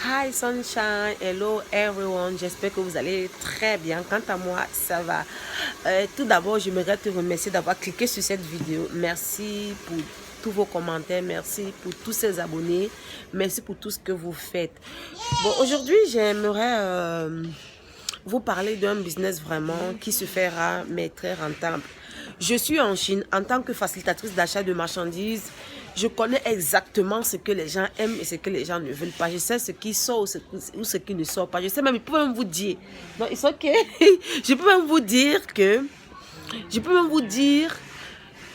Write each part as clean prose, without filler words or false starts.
Hi sunshine, hello everyone, j'espère que vous allez très bien. Quant à moi, ça va. Tout d'abord, j'aimerais te remercier d'avoir cliqué sur cette vidéo. Merci pour tous vos commentaires, merci pour tous ces abonnés, merci pour tout ce que vous faites. Bon, aujourd'hui, j'aimerais vous parler d'un business vraiment qui se fait rare mais très rentable. Je suis en Chine en tant que facilitatrice d'achat de marchandises. Je connais exactement ce que les gens aiment et ce que les gens ne veulent pas. Je sais ce qui sort ou ce qui ne sort pas. Je sais même, je peux même vous dire. Non, it's ok. Je peux même vous dire que, je peux même vous dire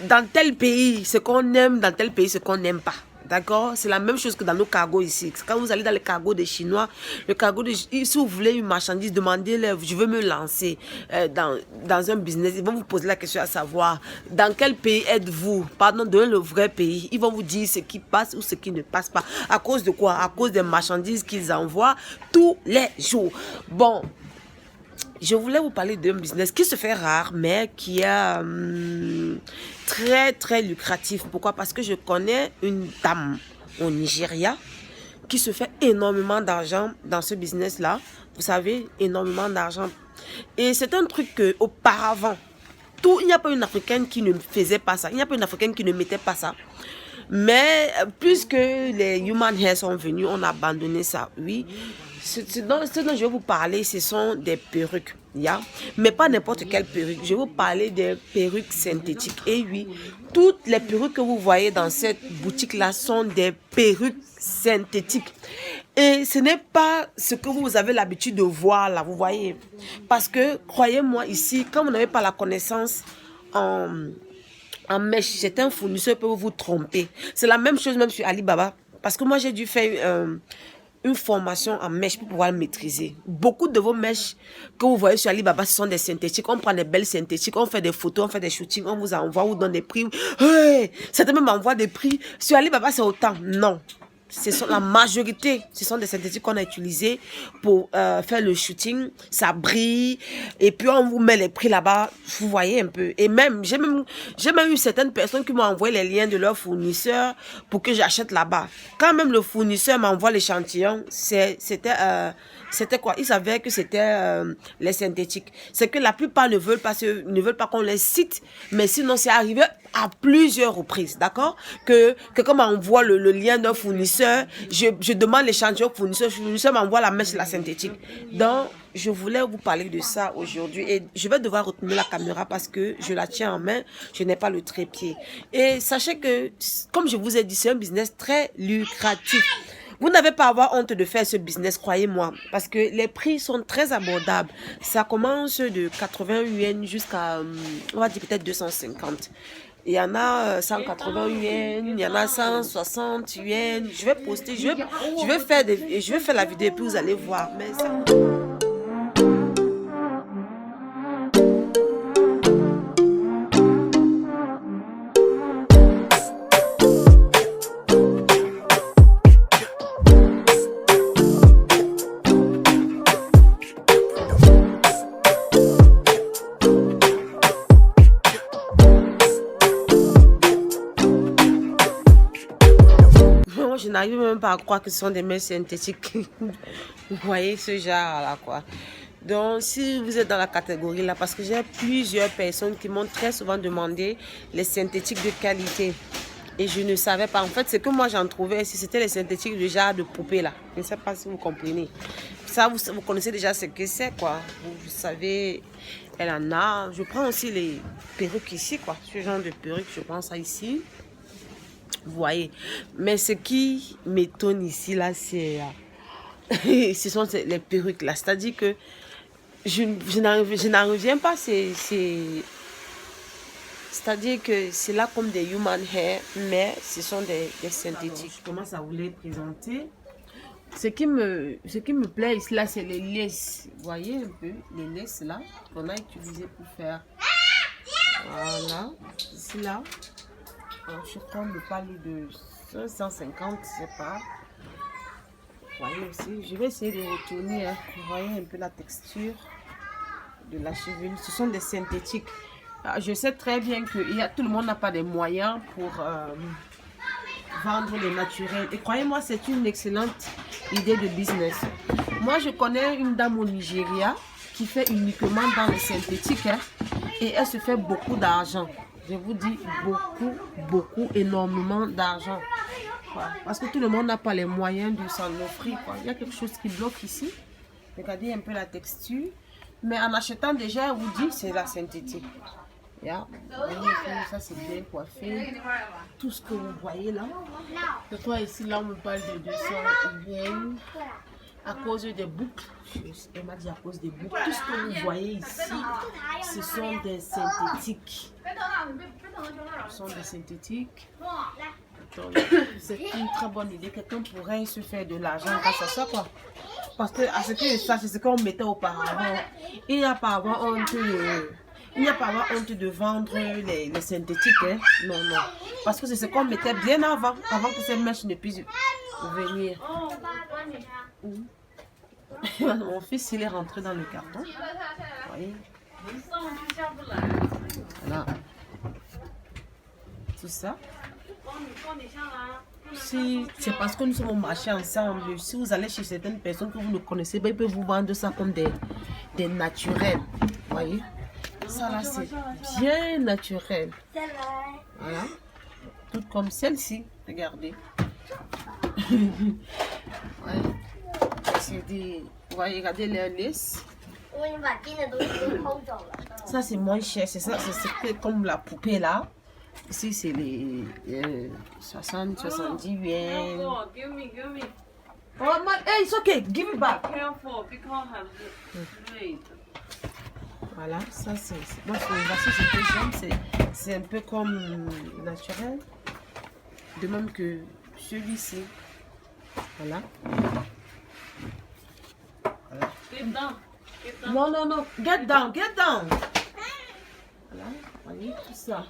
dans tel pays ce qu'on aime, dans tel pays ce qu'on n'aime pas. D'accord? C'est la même chose que dans nos cargos ici. Quand vous allez dans les cargos des Chinois, le cargo de, si vous voulez une marchandise, demandez-leur, je veux me lancer dans un business. Ils vont vous poser la question à savoir, dans quel pays êtes-vous? Pardon, donnez le vrai pays. Ils vont vous dire ce qui passe ou ce qui ne passe pas. À cause de quoi? À cause des marchandises qu'ils envoient tous les jours. Bon. Je voulais vous parler d'un business qui se fait rare, mais qui est très lucratif. Pourquoi? Parce que je connais une dame au Nigeria qui se fait énormément d'argent dans ce business-là. Vous savez, énormément d'argent. Et c'est un truc que auparavant, il n'y a pas une Africaine qui ne faisait pas ça. Il n'y a pas une Africaine qui ne mettait pas ça. Mais puisque les human hair sont venus, on a abandonné ça, oui. Ce dont je vais vous parler, ce sont des perruques, mais pas n'importe quelle perruque. Je vais vous parler des perruques synthétiques. Et oui, toutes les perruques que vous voyez dans cette boutique-là sont des perruques synthétiques. Et ce n'est pas ce que vous avez l'habitude de voir là, vous voyez. Parce que, croyez-moi, ici, quand vous n'avez pas la connaissance en mèche, c'est un fournisseur peut vous tromper. C'est la même chose même sur Alibaba. Parce que moi, j'ai dû faire une formation en mèche pour pouvoir le maîtriser. Beaucoup de vos mèches que vous voyez sur Alibaba, ce sont des synthétiques. On prend des belles synthétiques, on fait des photos, on fait des shootings, on vous envoie, on vous donne des prix. Hey, certains même envoient des prix. Sur Alibaba, c'est autant. Non. La majorité, ce sont des synthétiques qu'on a utilisés pour faire le shooting. Ça brille. Et puis, on vous met les prix là-bas. Vous voyez un peu. Et même, j'ai même eu certaines personnes qui m'ont envoyé les liens de leurs fournisseurs pour que j'achète là-bas. Quand même le fournisseur m'envoie l'échantillon, c'était quoi? Ils savaient que c'était les synthétiques. C'est que la plupart ne veulent pas qu'on les cite. Mais sinon, c'est arrivé à plusieurs reprises, d'accord? Que comme on voit le lien d'un fournisseur, je demande l'échantillon au fournisseur, le fournisseur m'envoie la mèche, la synthétique. Donc, je voulais vous parler de ça aujourd'hui et je vais devoir retenir la caméra parce que je la tiens en main, je n'ai pas le trépied. Et sachez que, comme je vous ai dit, c'est un business très lucratif. Vous n'avez pas à avoir honte de faire ce business, croyez-moi, parce que les prix sont très abordables. Ça commence de 80 yuan jusqu'à, on va dire peut-être 250. Il y en a 180 yuan, il y en a 160 yuan. Je vais poster, je vais faire la vidéo et puis vous allez voir. Mais ça... Je n'arrive même pas à croire que ce sont des mèches synthétiques. Vous voyez ce genre-là, quoi. Donc, si vous êtes dans la catégorie là, parce que j'ai plusieurs personnes qui m'ont très souvent demandé les synthétiques de qualité. Et je ne savais pas. En fait, ce que moi j'en trouvais, c'était les synthétiques du genre de poupée là. Je ne sais pas si vous comprenez. Ça, vous connaissez déjà ce que c'est, quoi. Vous savez, elle en a. Je prends aussi les perruques ici, quoi. Ce genre de perruques, je prends ça ici. Vous voyez, mais ce qui m'étonne ici, là, c'est ce sont les perruques, là. C'est-à-dire que je n'en reviens pas. C'est-à-dire que c'est là comme des human hair, mais ce sont des synthétiques. Alors, je commence à vous les présenter. Ce qui me plaît ici, là, c'est les laces. Vous voyez un peu, les laces, là, qu'on a utilisé pour faire. Voilà, ici, là. Alors, je crois me parler de 550, je sais pas. Vous voyez aussi, je vais essayer de retourner. Hein. Vous voyez un peu la texture de la chevelure. Ce sont des synthétiques. Alors, je sais très bien que tout le monde n'a pas des moyens pour vendre les naturels. Et croyez-moi, c'est une excellente idée de business. Moi, je connais une dame au Nigeria qui fait uniquement dans le synthétique, hein, et elle se fait beaucoup d'argent. Je vous dis beaucoup, énormément d'argent. Parce que tout le monde n'a pas les moyens de s'en offrir. Quoi. Il y a quelque chose qui bloque ici. Regardez un peu la texture. Mais en achetant déjà, elle vous dit c'est la synthétique. Yeah. Ça c'est bien coiffé. Tout ce que vous voyez là. De toi ici, là on me parle de 200 yens à cause des boucles. Elle m'a dit à cause des boucles. Tout ce que vous voyez ici, ce sont des synthétiques. Ce sont des synthétiques. C'est une très bonne idée. Quelqu'un pourrait se faire de l'argent grâce à ça, quoi. Parce que à ce que je sache, c'est ce qu'on mettait auparavant. Il n'y a pas avoir honte de vendre les synthétiques. Hein. Non, non. Parce que c'est ce qu'on mettait bien avant que ces mèches ne puissent venir. Mon fils, il est rentré dans le carton. Vous voyez? Voilà. Tout ça. Si c'est parce que nous sommes au marché ensemble, si vous allez chez certaines personnes que vous ne connaissez pas, ils peuvent vous vendre ça comme des naturels. Vous voyez? Ça là, c'est bien naturel. Voilà. Tout comme celle-ci. Regardez. Ouais. C'est des... Vous voyez, regardez les laces. Ça, c'est moins cher. C'est ça, c'est comme la poupée là. Ici, c'est les 60, 70 yens. Oh, man, hey, it's okay. Give it back. Voilà, ça c'est... Moi, voici ce que j'aime. C'est un peu comme naturel. De même que celui-ci. Voilà. Voilà. Non, non, non. Get down, get down. Voilà, voyez tout ça.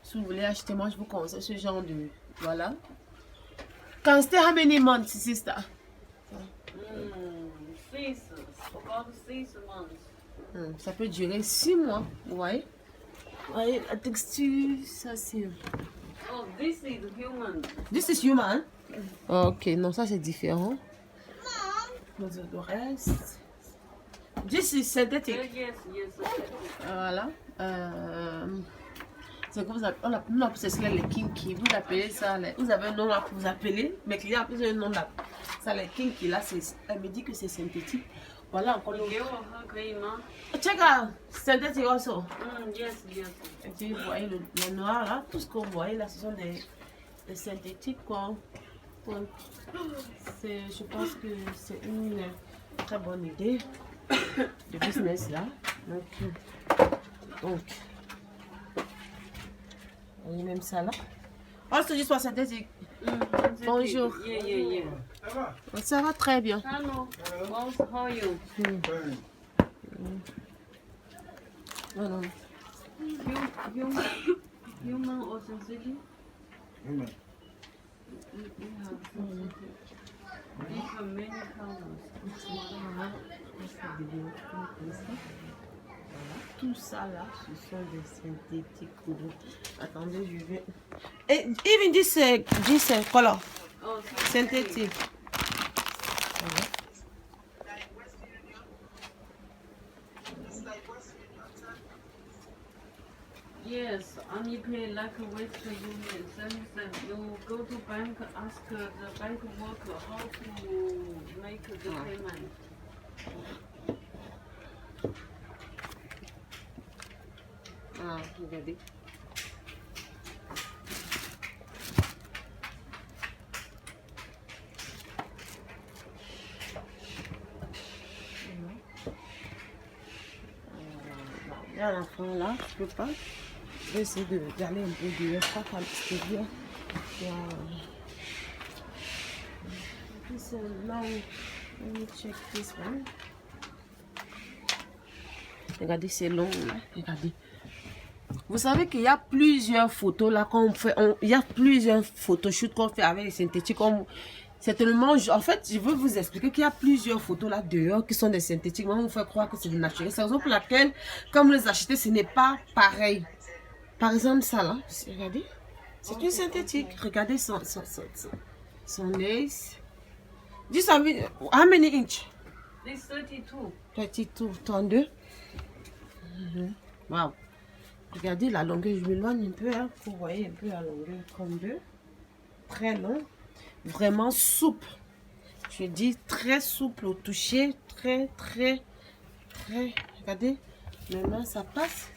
Si vous voulez acheter, moi je vous conseille ce genre de... Voilà. Can stay how many months, sister? 6 months. Ça peut durer 6 mois, vous voyez? Vous voyez la texture, ça c'est... Oh, this is human. This is human? Ok, non, ça c'est différent. Le reste... This is synthetic. Yes. Voilà. C'est que vous appelez, nous appelons ça les kinky. Vous appelez ça, vous avez un nom là pour vous appeler. Mes clients appellent un nom là. Ça les kinky là, elle me dit que c'est synthétique. Voilà encore le. Check out, synthétique also. Yes. Et puis vous voyez le noir là, tout ce que vous voyez là, ce sont des synthétiques quoi. Donc, je pense que c'est une très bonne idée de business là. Donc voyez même ça là. Oh, c'est juste synthétique. Bonjour. Yeah. Ça va très bien. Hello. How are you? Non. Human or synthetic? Human. We have many colors. Tout ça là, ce sont des synthétiques. Attendez, je vais. Et even this color, Oh, synthétique. yes, and you pay like a Western Union. Then you go to bank, ask the bank worker how to make the payment. Ah, regardez. Il y a l'enfant là, je peux pas. Je vais essayer d'aller un peu dehors, pas qu'à l'extérieur. Il y a... This now, let me check this one. Regardez, c'est long là. Regardez. Vous savez qu'il y a plusieurs photos là qu'on fait. Il y a plusieurs photoshoots qu'on fait avec les synthétiques. C'est tellement... En fait, je veux vous expliquer qu'il y a plusieurs photos là dehors qui sont des synthétiques. Moi, on vous fait croire que c'est du naturel. C'est la raison pour laquelle, quand vous les achetez, ce n'est pas pareil. Par exemple, ça là, regardez. C'est une synthétique. Regardez Son lace. This how many inch? This 32. 32, 32. Wow. Regardez la longueur, je m'éloigne un peu, hein, pour voir un peu la longueur. 32. Très long. Vraiment souple. Je dis très souple au toucher. Très. Regardez, mes mains, ça passe.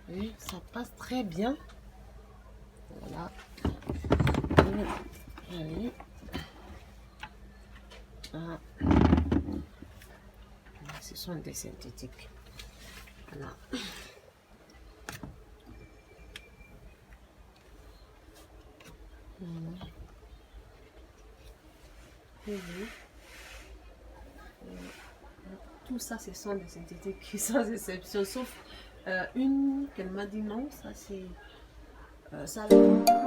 Oui, ça passe très bien. Voilà. Allez. Ah. Ce sont des synthétiques. Voilà. Tout ça, ce sont des synthétiques sans exception, sauf une qu'elle m'a dit non, ça c'est ça.